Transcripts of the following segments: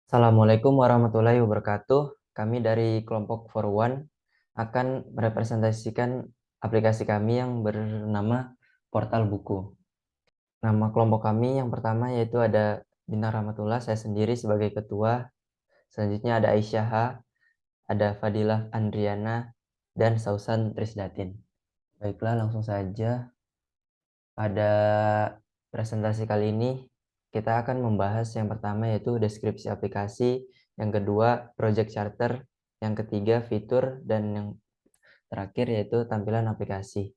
Assalamualaikum warahmatullahi wabarakatuh. Kami dari kelompok For One akan merepresentasikan aplikasi kami yang bernama Portal Buku. Nama kelompok kami yang pertama yaitu ada Bina Rahmatullah, saya sendiri sebagai ketua. Selanjutnya ada Aisyah, ada Fadilah Andriana, dan Sausan Trisdatin. Baiklah, langsung saja. Pada presentasi kali ini, kita akan membahas yang pertama yaitu deskripsi aplikasi, yang kedua project charter, yang ketiga fitur, dan yang terakhir yaitu tampilan aplikasi.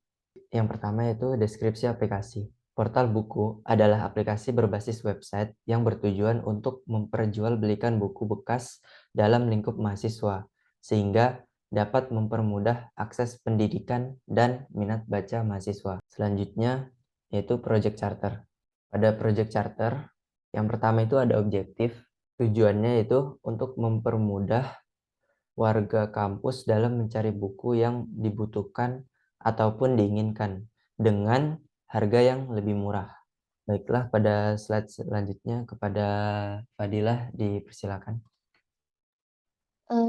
Yang pertama yaitu deskripsi aplikasi. Portal buku adalah aplikasi berbasis website yang bertujuan untuk memperjualbelikan buku bekas dalam lingkup mahasiswa, sehingga dapat mempermudah akses pendidikan dan minat baca mahasiswa. Selanjutnya yaitu project charter. Pada project charter, yang pertama itu ada objektif. Tujuannya itu untuk mempermudah warga kampus dalam mencari buku yang dibutuhkan ataupun diinginkan dengan harga yang lebih murah. Baiklah, pada slide selanjutnya kepada Fadilah dipersilakan.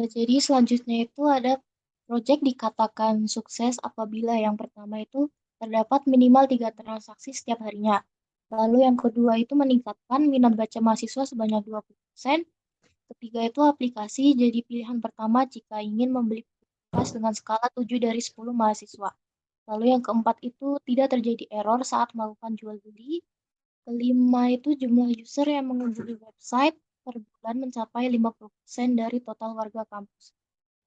Jadi selanjutnya itu ada proyek dikatakan sukses apabila yang pertama itu terdapat minimal 3 transaksi setiap harinya. Lalu yang kedua itu meningkatkan minat baca mahasiswa sebanyak 20%. Ketiga itu aplikasi jadi pilihan pertama jika ingin membeli kelas dengan skala 7 dari 10 mahasiswa. Lalu yang keempat itu tidak terjadi error saat melakukan jual beli. Kelima itu jumlah user yang mengunjungi website per bulan mencapai 50% dari total warga kampus.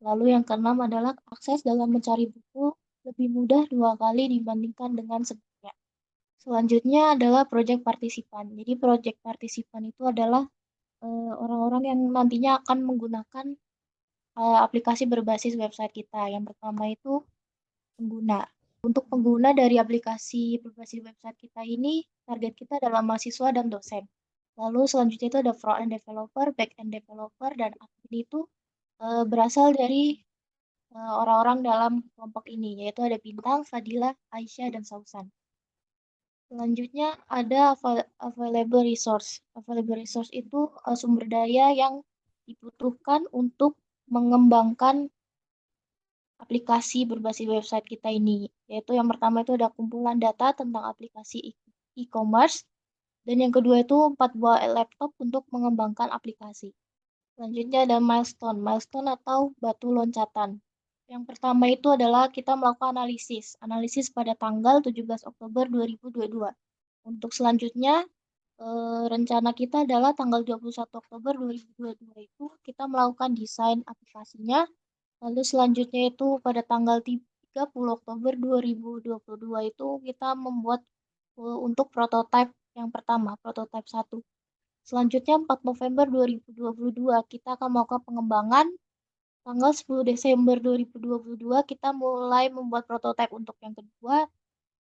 Lalu yang keenam adalah akses dalam mencari buku lebih mudah 2 kali dibandingkan dengan sebelumnya. Selanjutnya adalah proyek partisipan. Jadi proyek partisipan itu adalah orang-orang yang nantinya akan menggunakan aplikasi berbasis website kita. Yang pertama itu pengguna. Untuk pengguna dari aplikasi berbasis website kita ini, target kita adalah mahasiswa dan dosen. Lalu selanjutnya itu ada front-end developer, back-end developer, dan admin itu berasal dari orang-orang dalam kelompok ini, yaitu ada Bintang, Fadilah, Aisyah, dan Sausan. Selanjutnya ada available resource. Available resource itu sumber daya yang dibutuhkan untuk mengembangkan aplikasi berbasis website kita ini, yaitu yang pertama itu ada kumpulan data tentang aplikasi e-commerce, dan yang kedua itu 4 buah laptop untuk mengembangkan aplikasi. Selanjutnya ada milestone. Milestone atau batu loncatan. Yang pertama itu adalah kita melakukan analisis. Analisis pada tanggal 17 Oktober 2022. Untuk selanjutnya, rencana kita adalah tanggal 21 Oktober 2022 itu kita melakukan desain aplikasinya. Lalu selanjutnya itu pada tanggal 30 Oktober 2022 itu kita membuat untuk prototipe yang pertama, prototipe 1. Selanjutnya 4 November 2022 kita akan melakukan pengembangan. Tanggal 10 Desember 2022 kita mulai membuat prototipe untuk yang kedua.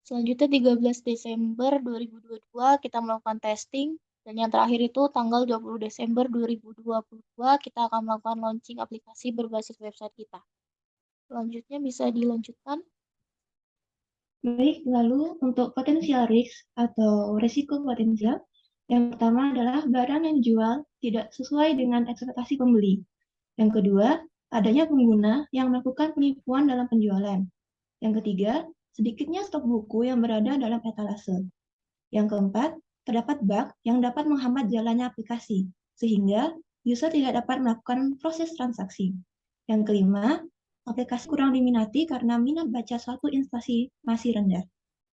Selanjutnya 13 Desember 2022 kita melakukan testing. Dan yang terakhir itu tanggal 20 Desember 2022 kita akan melakukan launching aplikasi berbasis website kita. Selanjutnya bisa dilanjutkan. Baik, lalu untuk potensial risk atau risiko potensial, yang pertama adalah barang yang dijual tidak sesuai dengan ekspektasi pembeli. Yang kedua, adanya pengguna yang melakukan penipuan dalam penjualan. Yang ketiga, sedikitnya stok buku yang berada dalam etalase. Yang keempat, terdapat bug yang dapat menghambat jalannya aplikasi, sehingga user tidak dapat melakukan proses transaksi. Yang kelima, aplikasi kurang diminati karena minat baca suatu instansi masih rendah.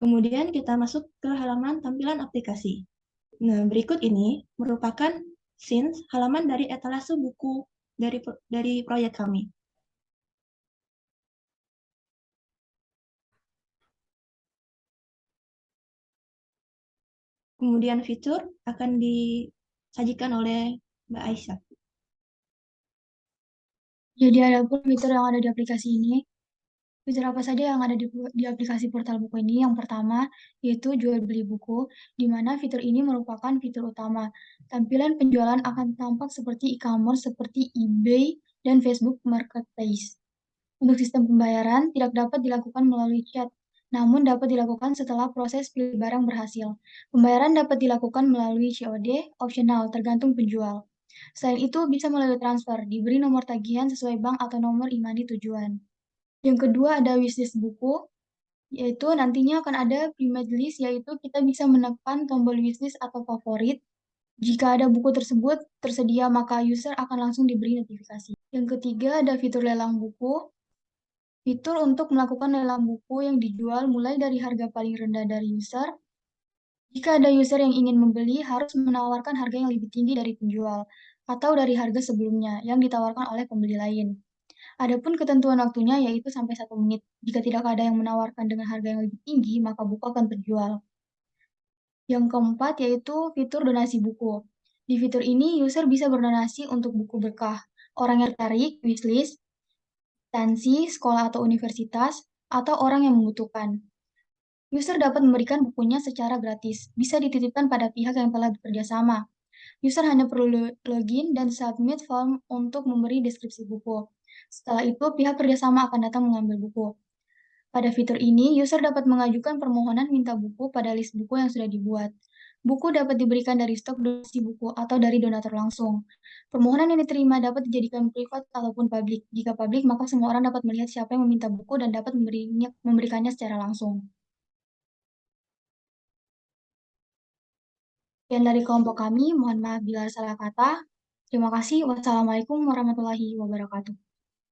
Kemudian kita masuk ke halaman tampilan aplikasi. Nah, berikut ini merupakan scenes halaman dari etalase buku dari proyek kami. Kemudian fitur akan disajikan oleh Mbak Aisyah. Jadi ada pun fitur yang ada di aplikasi ini. Fitur apa saja yang ada di aplikasi portal buku ini? Yang pertama yaitu jual beli buku, di mana fitur ini merupakan fitur utama. Tampilan penjualan akan tampak seperti e-commerce seperti eBay dan Facebook Marketplace. Untuk sistem pembayaran tidak dapat dilakukan melalui chat, namun dapat dilakukan setelah proses pilih barang berhasil. Pembayaran dapat dilakukan melalui COD, opsional, tergantung penjual. Selain itu, bisa melalui transfer, diberi nomor tagihan sesuai bank atau nomor e-money tujuan. Yang kedua ada wishlist buku, yaitu nantinya akan ada pre-made list, yaitu kita bisa menekan tombol wishlist atau favorit. Jika ada buku tersebut tersedia, maka user akan langsung diberi notifikasi. Yang ketiga ada fitur lelang buku. Fitur untuk melakukan lelang buku yang dijual mulai dari harga paling rendah dari user. Jika ada user yang ingin membeli, harus menawarkan harga yang lebih tinggi dari penjual atau dari harga sebelumnya yang ditawarkan oleh pembeli lain. Adapun ketentuan waktunya yaitu sampai 1 menit. Jika tidak ada yang menawarkan dengan harga yang lebih tinggi, maka buku akan terjual. Yang keempat yaitu fitur donasi buku. Di fitur ini, user bisa berdonasi untuk buku berkah, orang yang tertarik, wishlist, instansi, sekolah atau universitas, atau orang yang membutuhkan. User dapat memberikan bukunya secara gratis, bisa dititipkan pada pihak yang telah bekerja sama. User hanya perlu login dan submit form untuk memberi deskripsi buku. Setelah itu, pihak kerjasama akan datang mengambil buku. Pada fitur ini, user dapat mengajukan permohonan minta buku pada list buku yang sudah dibuat. Buku dapat diberikan dari stok donasi buku atau dari donatur langsung. Permohonan yang diterima dapat dijadikan privat ataupun publik. Jika publik, maka semua orang dapat melihat siapa yang meminta buku dan dapat memberikannya secara langsung. Sekian dari kelompok kami, mohon maaf bila ada salah kata. Terima kasih. Wassalamualaikum warahmatullahi wabarakatuh.